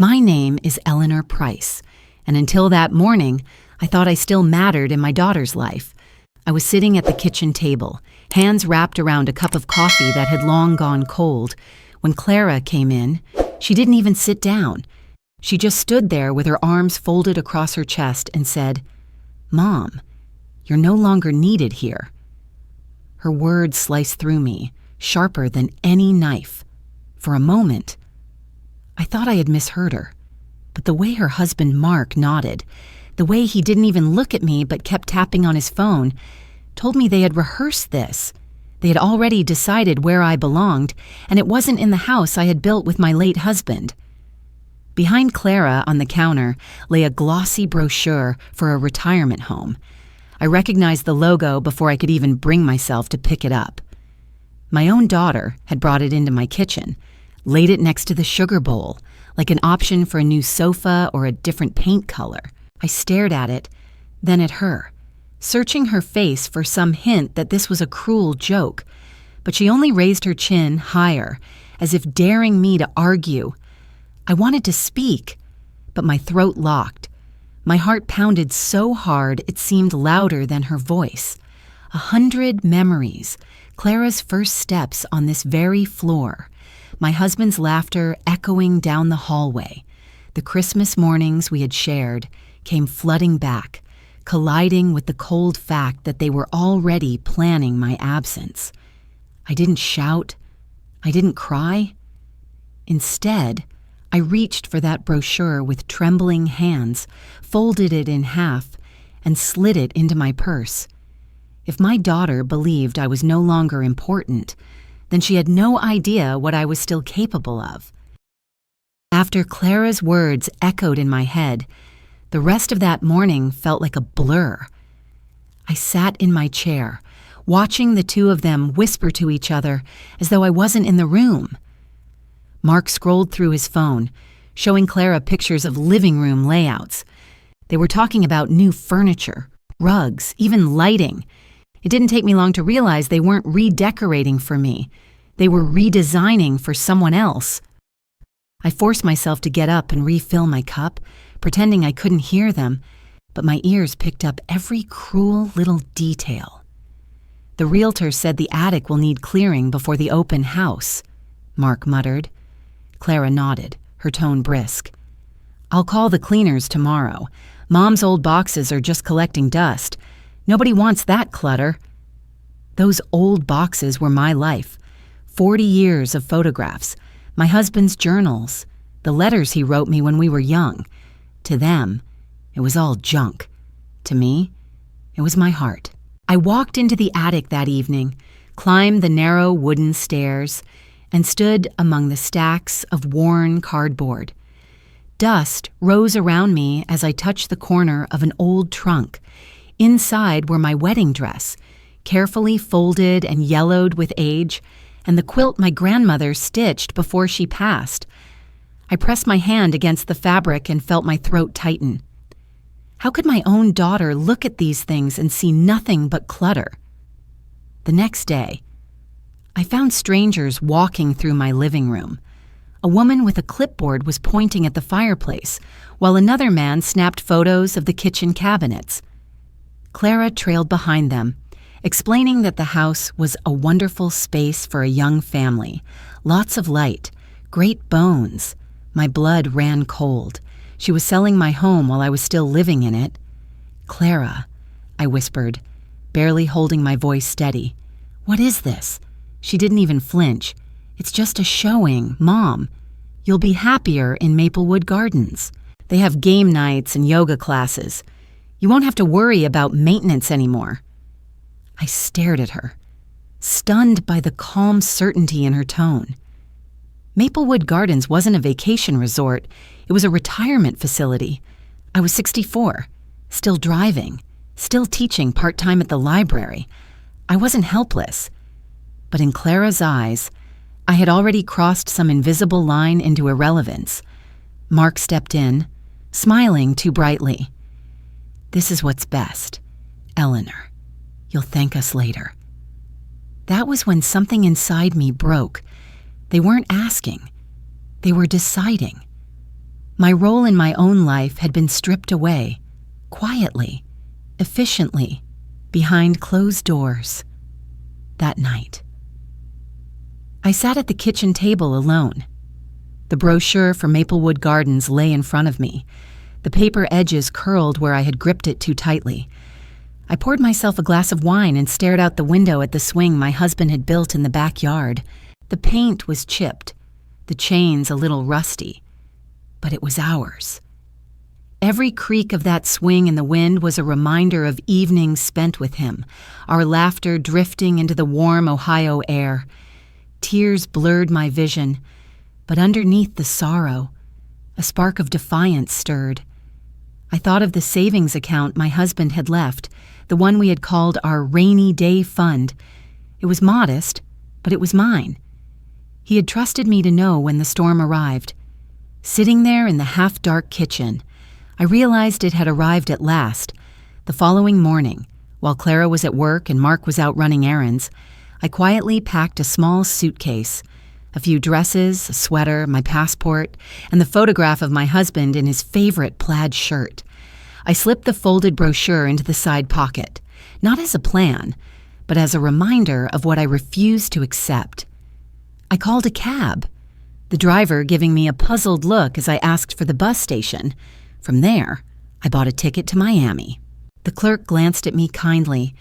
My name is Eleanor Price, and until that morning, I thought I still mattered in my daughter's life. I was sitting at the kitchen table, hands wrapped around a cup of coffee that had long gone cold. When Clara came in, she didn't even sit down. She just stood there with her arms folded across her chest and said, "Mom, you're no longer needed here." Her words sliced through me, sharper than any knife. For a moment, I thought I had misheard her, but the way her husband Mark nodded, the way he didn't even look at me but kept tapping on his phone, told me they had rehearsed this. They had already decided where I belonged, and it wasn't in the house I had built with my late husband. Behind Clara on the counter lay a glossy brochure for a retirement home. I recognized the logo before I could even bring myself to pick it up. My own daughter had brought it into my kitchen, laid it next to the sugar bowl, like an option for a new sofa or a different paint color. I stared at it, then at her, searching her face for some hint that this was a cruel joke, but she only raised her chin higher, as if daring me to argue. I wanted to speak, but my throat locked. My heart pounded so hard it seemed louder than her voice. 100 memories, Clara's first steps on this very floor, my husband's laughter echoing down the hallway. The Christmas mornings we had shared came flooding back, colliding with the cold fact that they were already planning my absence. I didn't shout. I didn't cry. Instead, I reached for that brochure with trembling hands, folded it in half, and slid it into my purse. If my daughter believed I was no longer important, then she had no idea what I was still capable of. After Clara's words echoed in my head, the rest of that morning felt like a blur. I sat in my chair, watching the two of them whisper to each other as though I wasn't in the room. Mark scrolled through his phone, showing Clara pictures of living room layouts. They were talking about new furniture, rugs, even lighting. It didn't take me long to realize they weren't redecorating for me. They were redesigning for someone else. I forced myself to get up and refill my cup, pretending I couldn't hear them, but my ears picked up every cruel little detail. "The realtor said the attic will need clearing before the open house," Mark muttered. Clara nodded, her tone brisk. "I'll call the cleaners tomorrow. Mom's old boxes are just collecting dust. Nobody wants that clutter." Those old boxes were my life. 40 years of photographs, my husband's journals, the letters he wrote me when we were young. To them, it was all junk. To me, it was my heart. I walked into the attic that evening, climbed the narrow wooden stairs, and stood among the stacks of worn cardboard. Dust rose around me as I touched the corner of an old trunk. Inside were my wedding dress, carefully folded and yellowed with age, and the quilt my grandmother stitched before she passed. I pressed my hand against the fabric and felt my throat tighten. How could my own daughter look at these things and see nothing but clutter? The next day, I found strangers walking through my living room. A woman with a clipboard was pointing at the fireplace, while another man snapped photos of the kitchen cabinets. Clara trailed behind them, explaining that the house was a wonderful space for a young family. Lots of light, great bones. My blood ran cold. She was selling my home while I was still living in it. "Clara," I whispered, barely holding my voice steady. "What is this?" She didn't even flinch. "It's just a showing, Mom. You'll be happier in Maplewood Gardens. They have game nights and yoga classes. You won't have to worry about maintenance anymore." I stared at her, stunned by the calm certainty in her tone. Maplewood Gardens wasn't a vacation resort. It was a retirement facility. I was 64, still driving, still teaching part-time at the library. I wasn't helpless. But in Clara's eyes, I had already crossed some invisible line into irrelevance. Mark stepped in, smiling too brightly. "This is what's best, Eleanor. You'll thank us later." That was when something inside me broke. They weren't asking. They were deciding. My role in my own life had been stripped away, quietly, efficiently, behind closed doors. That night, I sat at the kitchen table alone. The brochure for Maplewood Gardens lay in front of me. The paper edges curled where I had gripped it too tightly. I poured myself a glass of wine and stared out the window at the swing my husband had built in the backyard. The paint was chipped, the chains a little rusty, but it was ours. Every creak of that swing in the wind was a reminder of evenings spent with him, our laughter drifting into the warm Ohio air. Tears blurred my vision, but underneath the sorrow, a spark of defiance stirred. I thought of the savings account my husband had left, the one we had called our rainy day fund. It was modest, but it was mine. He had trusted me to know when the storm arrived. Sitting there in the half-dark kitchen, I realized it had arrived at last. The following morning, while Clara was at work and Mark was out running errands, I quietly packed a small suitcase, a few dresses, a sweater, my passport, and the photograph of my husband in his favorite plaid shirt. I slipped the folded brochure into the side pocket, not as a plan, but as a reminder of what I refused to accept. I called a cab, the driver giving me a puzzled look as I asked for the bus station. From there, I bought a ticket to Miami. The clerk glanced at me kindly,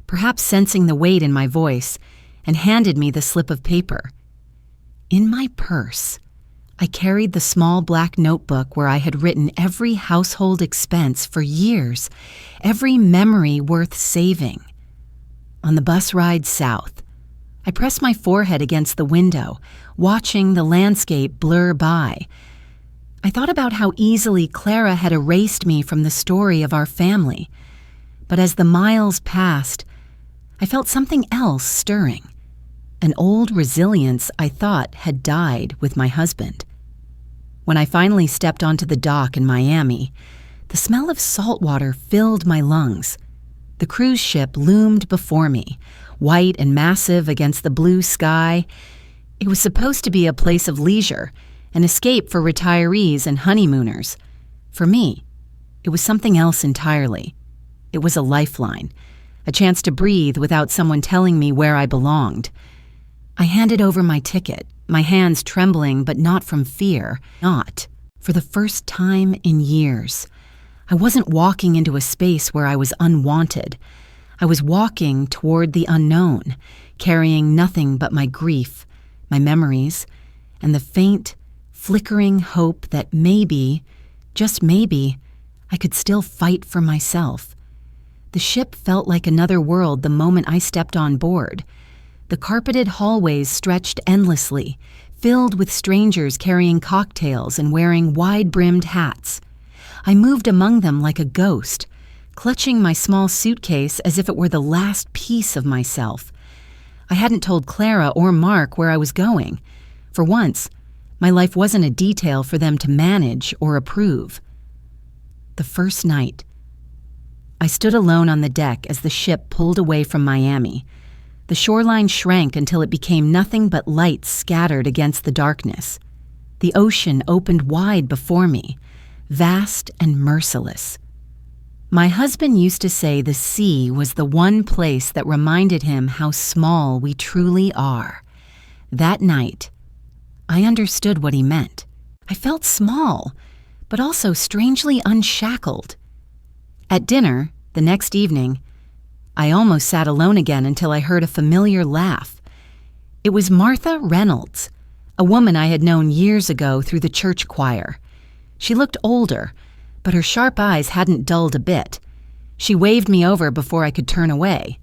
perhaps sensing the weight in my voice, and handed me the slip of paper. In my purse, I carried the small black notebook where I had written every household expense for years, every memory worth saving. On the bus ride south, I pressed my forehead against the window, watching the landscape blur by. I thought about how easily Clara had erased me from the story of our family. But as the miles passed, I felt something else stirring. An old resilience I thought had died with my husband. When I finally stepped onto the dock in Miami, the smell of salt water filled my lungs. The cruise ship loomed before me, white and massive against the blue sky. It was supposed to be a place of leisure, an escape for retirees and honeymooners. For me, it was something else entirely. It was a lifeline, a chance to breathe without someone telling me where I belonged. I handed over my ticket, my hands trembling, but not from fear. Not. For the first time in years, I wasn't walking into a space where I was unwanted. I was walking toward the unknown, carrying nothing but my grief, my memories, and the faint, flickering hope that maybe, just maybe, I could still fight for myself. The ship felt like another world the moment I stepped on board. The carpeted hallways stretched endlessly, filled with strangers carrying cocktails and wearing wide-brimmed hats. I moved among them like a ghost, clutching my small suitcase as if it were the last piece of myself. I hadn't told Clara or Mark where I was going. For once, my life wasn't a detail for them to manage or approve. The first night, I stood alone on the deck as the ship pulled away from Miami. The shoreline shrank until it became nothing but lights scattered against the darkness. The ocean opened wide before me, vast and merciless. My husband used to say the sea was the one place that reminded him how small we truly are. That night, I understood what he meant. I felt small, but also strangely unshackled. At dinner, the next evening, I almost sat alone again until I heard a familiar laugh. It was Martha Reynolds, a woman I had known years ago through the church choir. She looked older, but her sharp eyes hadn't dulled a bit. She waved me over before I could turn away.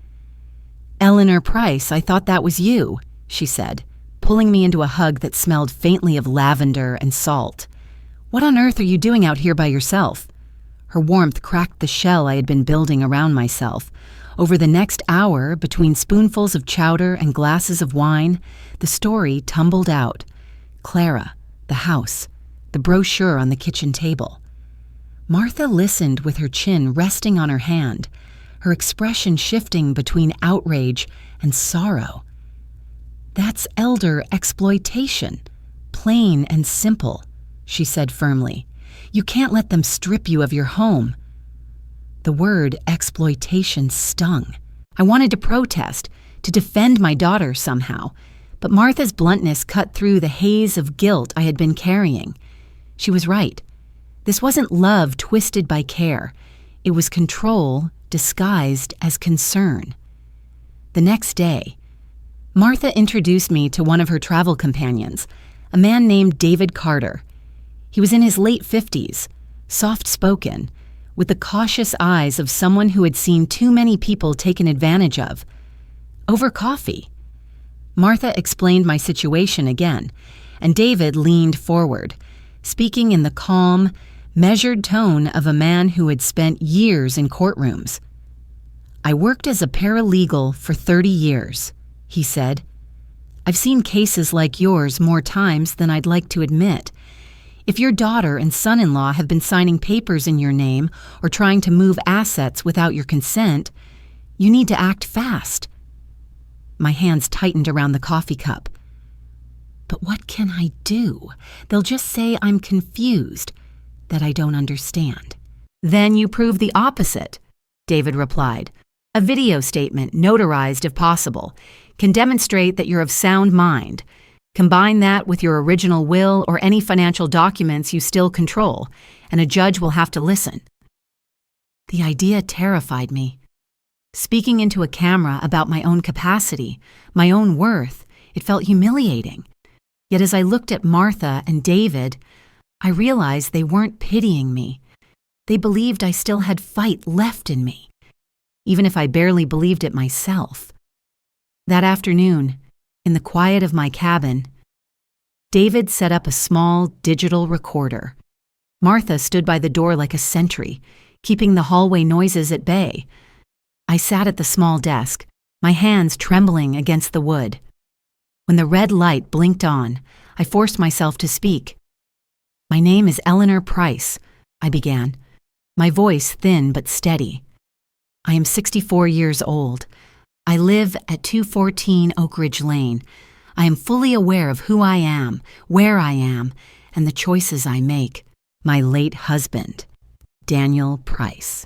"Eleanor Price, I thought that was you," she said, pulling me into a hug that smelled faintly of lavender and salt. "What on earth are you doing out here by yourself?" Her warmth cracked the shell I had been building around myself. Over the next hour, between spoonfuls of chowder and glasses of wine, the story tumbled out. Clara, the house, the brochure on the kitchen table. Martha listened with her chin resting on her hand, her expression shifting between outrage and sorrow. "That's elder exploitation, plain and simple," she said firmly. You can't let them strip you of your home." The word exploitation stung. I wanted to protest, to defend my daughter somehow, but Martha's bluntness cut through the haze of guilt I had been carrying. She was right. This wasn't love twisted by care. It was control disguised as concern. The next day, Martha introduced me to one of her travel companions, a man named David Carter. He was in his late 50s, soft-spoken, with the cautious eyes of someone who had seen too many people taken advantage of. Over coffee. Martha explained my situation again, and David leaned forward, speaking in the calm, measured tone of a man who had spent years in courtrooms. "I worked as a paralegal for 30 years, he said. "I've seen cases like yours more times than I'd like to admit. If your daughter and son-in-law have been signing papers in your name or trying to move assets without your consent, you need to act fast." My hands tightened around the coffee cup. But what can I do? They'll just say I'm confused, that I don't understand. "Then you prove the opposite," David replied. "A video statement, notarized if possible, can demonstrate that you're of sound mind. Combine that with your original will or any financial documents you still control, and a judge will have to listen." The idea terrified me. Speaking into a camera about my own capacity, my own worth, it felt humiliating. Yet as I looked at Martha and David, I realized they weren't pitying me. They believed I still had fight left in me, even if I barely believed it myself. That afternoon, in the quiet of my cabin, David set up a small digital recorder. Martha stood by the door like a sentry, keeping the hallway noises at bay. I sat at the small desk, my hands trembling against the wood. When the red light blinked on, I forced myself to speak. "My name is Eleanor Price," I began, my voice thin but steady. "I am 64 years old. I live at 214 Oak Ridge Lane. I am fully aware of who I am, where I am, and the choices I make. My late husband, Daniel Price,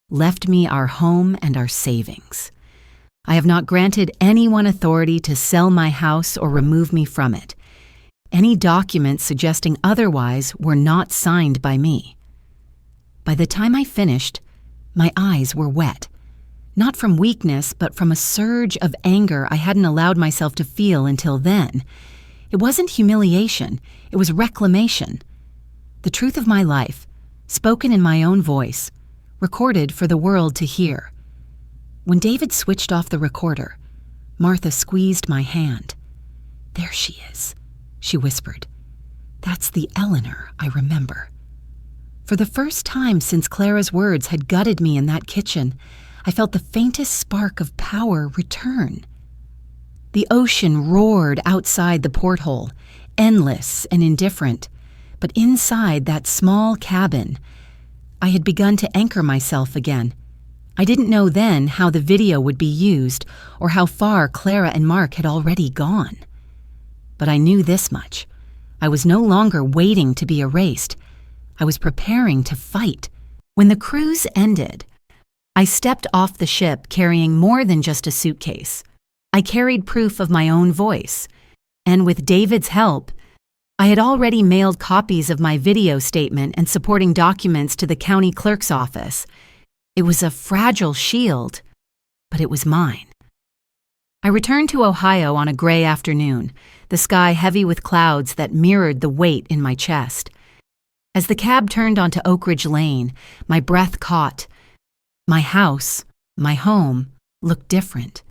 left me our home and our savings. I have not granted anyone authority to sell my house or remove me from it. Any documents suggesting otherwise were not signed by me." By the time I finished, my eyes were wet. Not from weakness, but from a surge of anger I hadn't allowed myself to feel until then. It wasn't humiliation, it was reclamation. The truth of my life, spoken in my own voice, recorded for the world to hear. When David switched off the recorder, Martha squeezed my hand. "There she is," she whispered. "That's the Eleanor I remember." For the first time since Clara's words had gutted me in that kitchen, I felt the faintest spark of power return. The ocean roared outside the porthole, endless and indifferent, but inside that small cabin, I had begun to anchor myself again. I didn't know then how the video would be used or how far Clara and Mark had already gone. But I knew this much. I was no longer waiting to be erased. I was preparing to fight. When the cruise ended, I stepped off the ship carrying more than just a suitcase. I carried proof of my own voice, and with David's help, I had already mailed copies of my video statement and supporting documents to the county clerk's office. It was a fragile shield, but it was mine. I returned to Ohio on a gray afternoon, the sky heavy with clouds that mirrored the weight in my chest. As the cab turned onto Oak Ridge Lane, my breath caught. My house, my home, looked different.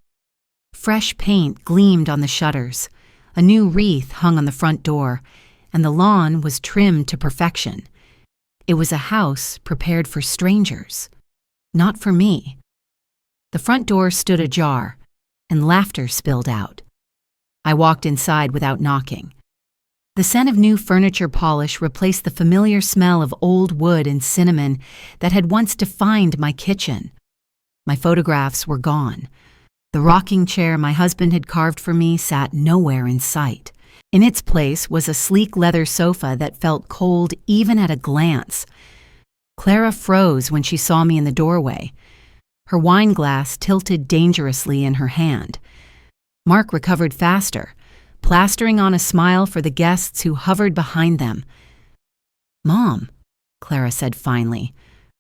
Fresh paint gleamed on the shutters, a new wreath hung on the front door, and the lawn was trimmed to perfection. It was a house prepared for strangers, not for me. The front door stood ajar, and laughter spilled out. I walked inside without knocking. The scent of new furniture polish replaced the familiar smell of old wood and cinnamon that had once defined my kitchen. My photographs were gone. The rocking chair my husband had carved for me sat nowhere in sight. In its place was a sleek leather sofa that felt cold even at a glance. Clara froze when she saw me in the doorway. Her wine glass tilted dangerously in her hand. Mark recovered faster, plastering on a smile for the guests who hovered behind them. "Mom," Clara said finally,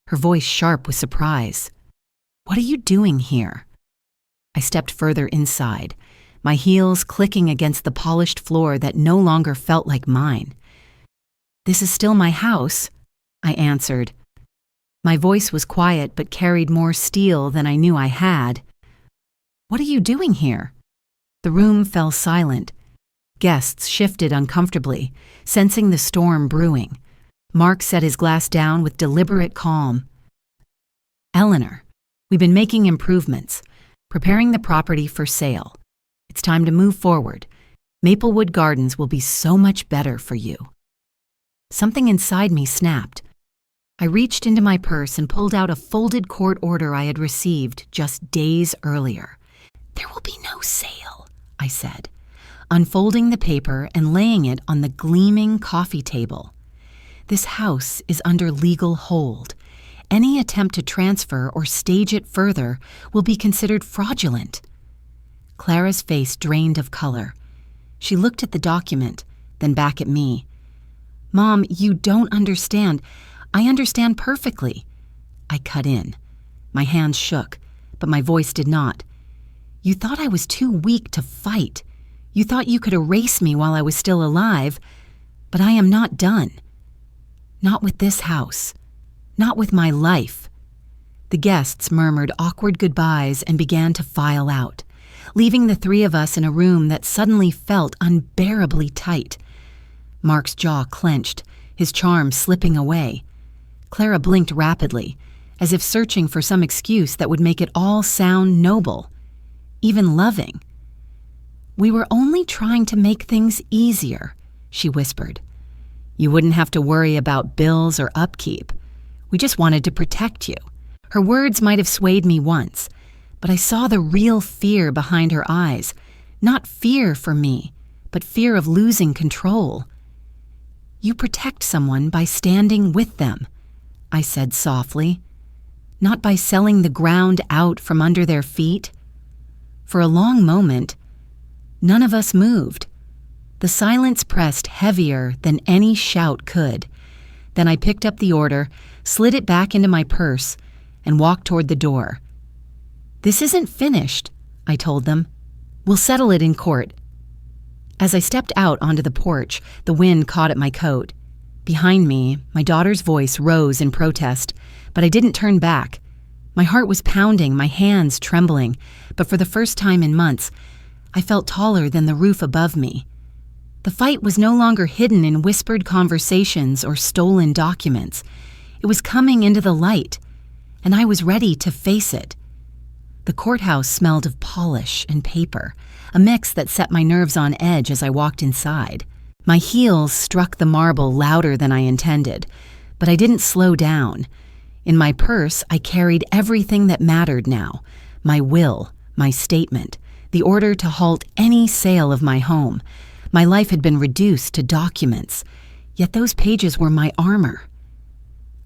her voice sharp with surprise. "What are you doing here?" I stepped further inside, my heels clicking against the polished floor that no longer felt like mine. "This is still my house," I answered. My voice was quiet but carried more steel than I knew I had. "What are you doing here?" The room fell silent. Guests shifted uncomfortably, sensing the storm brewing. Mark set his glass down with deliberate calm. "Eleanor, we've been making improvements, preparing the property for sale. It's time to move forward. Maplewood Gardens will be so much better for you." Something inside me snapped. I reached into my purse and pulled out a folded court order I had received just days earlier. "There will be no sale," I said, unfolding the paper and laying it on the gleaming coffee table. "This house is under legal hold. Any attempt to transfer or stage it further will be considered fraudulent." Clara's face drained of color. She looked at the document, then back at me. "Mom, you don't understand. I understand perfectly." I cut in. My hands shook, but my voice did not. "You thought I was too weak to fight. You thought you could erase me while I was still alive, but I am not done. Not with this house. Not with my life." The guests murmured awkward goodbyes and began to file out, leaving the three of us in a room that suddenly felt unbearably tight. Mark's jaw clenched, his charm slipping away. Clara blinked rapidly, as if searching for some excuse that would make it all sound noble, even loving. "We were only trying to make things easier," she whispered. "You wouldn't have to worry about bills or upkeep. We just wanted to protect you." Her words might have swayed me once, but I saw the real fear behind her eyes. Not fear for me, but fear of losing control. "You protect someone by standing with them," I said softly, "not by selling the ground out from under their feet." For a long moment, none of us moved. The silence pressed heavier than any shout could. Then I picked up the order, slid it back into my purse, and walked toward the door. "This isn't finished," I told them. "We'll settle it in court." As I stepped out onto the porch, the wind caught at my coat. Behind me, my daughter's voice rose in protest, but I didn't turn back. My heart was pounding, my hands trembling, but for the first time in months, I felt taller than the roof above me. The fight was no longer hidden in whispered conversations or stolen documents. It was coming into the light, and I was ready to face it. The courthouse smelled of polish and paper, a mix that set my nerves on edge as I walked inside. My heels struck the marble louder than I intended, but I didn't slow down. In my purse, I carried everything that mattered now: my will, my statement, the order to halt any sale of my home. My life had been reduced to documents, yet those pages were my armor.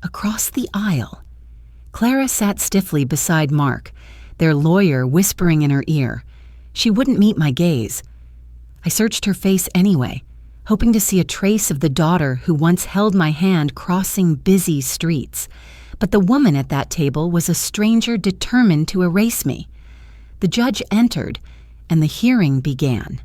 Across the aisle, Clara sat stiffly beside Mark, their lawyer whispering in her ear. She wouldn't meet my gaze. I searched her face anyway, hoping to see a trace of the daughter who once held my hand crossing busy streets. But the woman at that table was a stranger determined to erase me. The judge entered, and the hearing began.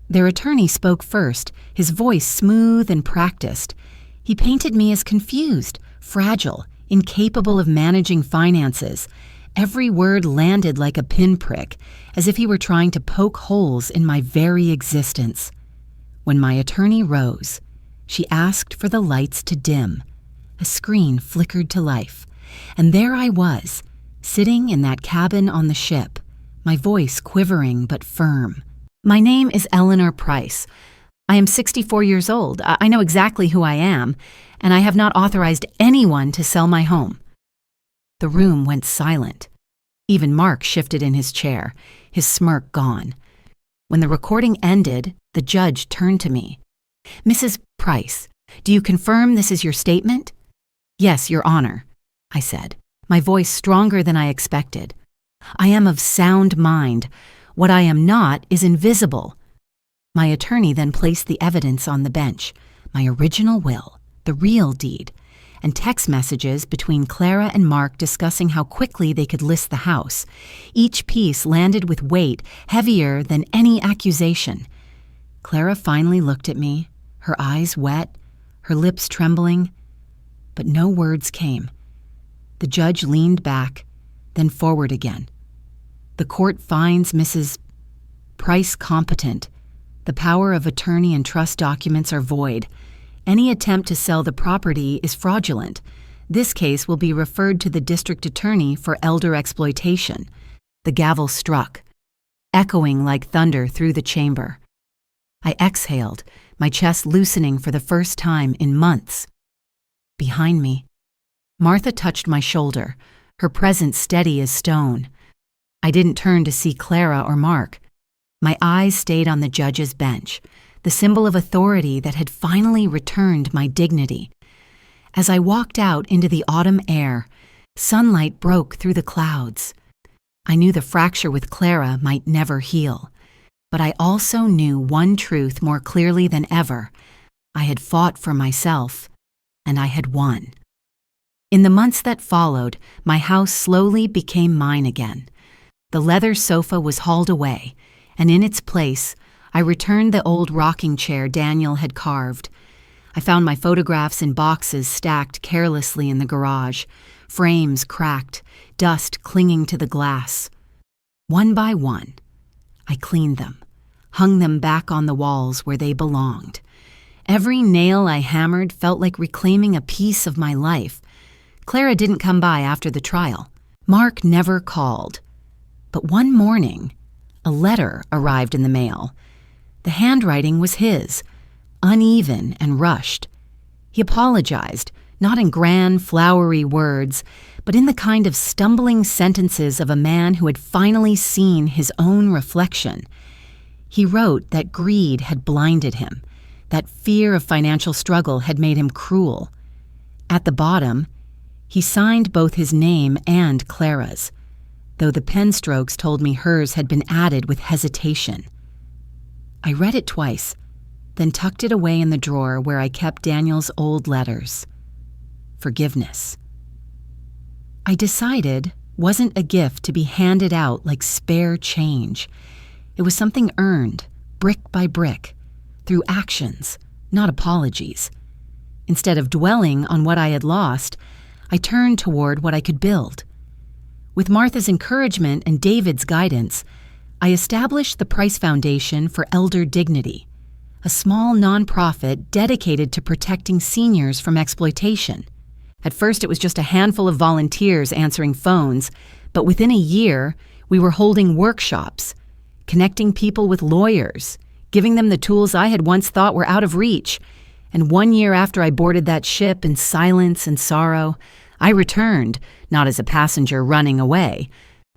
Their attorney spoke first, his voice smooth and practiced. He painted me as confused, fragile, incapable of managing finances. Every word landed like a pinprick, as if he were trying to poke holes in my very existence. When my attorney rose, she asked for the lights to dim. A screen flickered to life, and there I was, sitting in that cabin on the ship, my voice quivering but firm. "My name is Eleanor Price. I am 64 years old. I know exactly who I am, and I have not authorized anyone to sell my home." The room went silent. Even Mark shifted in his chair, his smirk gone. When the recording ended, The judge turned to me. "Mrs. Price, do you confirm this is your statement?" "Yes, Your Honor," I said, my voice stronger than I expected. "I am of sound mind. What I am not is invisible." My attorney then placed the evidence on the bench, my original will, the real deed, and text messages between Clara and Mark discussing how quickly they could list the house. Each piece landed with weight heavier than any accusation. Clara finally looked at me, her eyes wet, her lips trembling, but no words came. The judge leaned back, then forward again. "The court finds Mrs. Price competent. The power of attorney and trust documents are void. Any attempt to sell the property is fraudulent. This case will be referred to the district attorney for elder exploitation." The gavel struck, echoing like thunder through the chamber. I exhaled, my chest loosening for the first time in months. Behind me, Martha touched my shoulder, her presence steady as stone. I didn't turn to see Clara or Mark. My eyes stayed on the judge's bench, the symbol of authority that had finally returned my dignity. As I walked out into the autumn air, sunlight broke through the clouds. I knew the fracture with Clara might never heal, but I also knew one truth more clearly than ever. I had fought for myself, and I had won. In the months that followed, my house slowly became mine again. The leather sofa was hauled away, and in its place, I returned the old rocking chair Daniel had carved. I found my photographs in boxes stacked carelessly in the garage, frames cracked, dust clinging to the glass. One by one, I cleaned them, hung them back on the walls where they belonged. Every nail I hammered felt like reclaiming a piece of my life. Clara didn't come by after the trial. Mark never called. But one morning, a letter arrived in the mail. The handwriting was his, uneven and rushed. He apologized, not in grand, flowery words, but in the kind of stumbling sentences of a man who had finally seen his own reflection. He wrote that greed had blinded him, that fear of financial struggle had made him cruel. At the bottom, he signed both his name and Clara's, though the pen strokes told me hers had been added with hesitation. I read it twice, then tucked it away in the drawer where I kept Daniel's old letters. Forgiveness. I decided wasn't a gift to be handed out like spare change. It was something earned, brick by brick, through actions, not apologies. Instead of dwelling on what I had lost, I turned toward what I could build. With Martha's encouragement and David's guidance, I established the Price Foundation for Elder Dignity, a small nonprofit dedicated to protecting seniors from exploitation. At first, it was just a handful of volunteers answering phones, but within a year, we were holding workshops, connecting people with lawyers, giving them the tools I had once thought were out of reach. And 1 year after I boarded that ship in silence and sorrow, I returned, not as a passenger running away,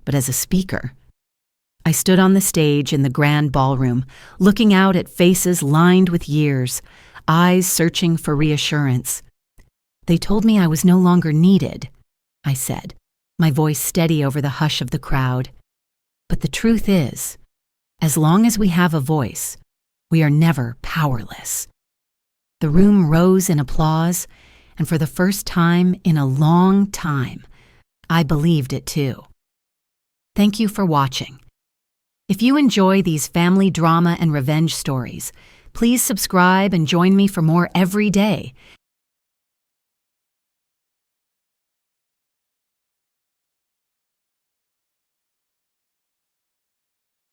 but as a speaker. I stood on the stage in the grand ballroom, looking out at faces lined with years, eyes searching for reassurance. They told me I was no longer needed, I said, my voice steady over the hush of the crowd. But the truth is, as long as we have a voice, we are never powerless. The room rose in applause, and for the first time in a long time, I believed it too. Thank you for watching. If you enjoy these family drama and revenge stories, please subscribe and join me for more every day.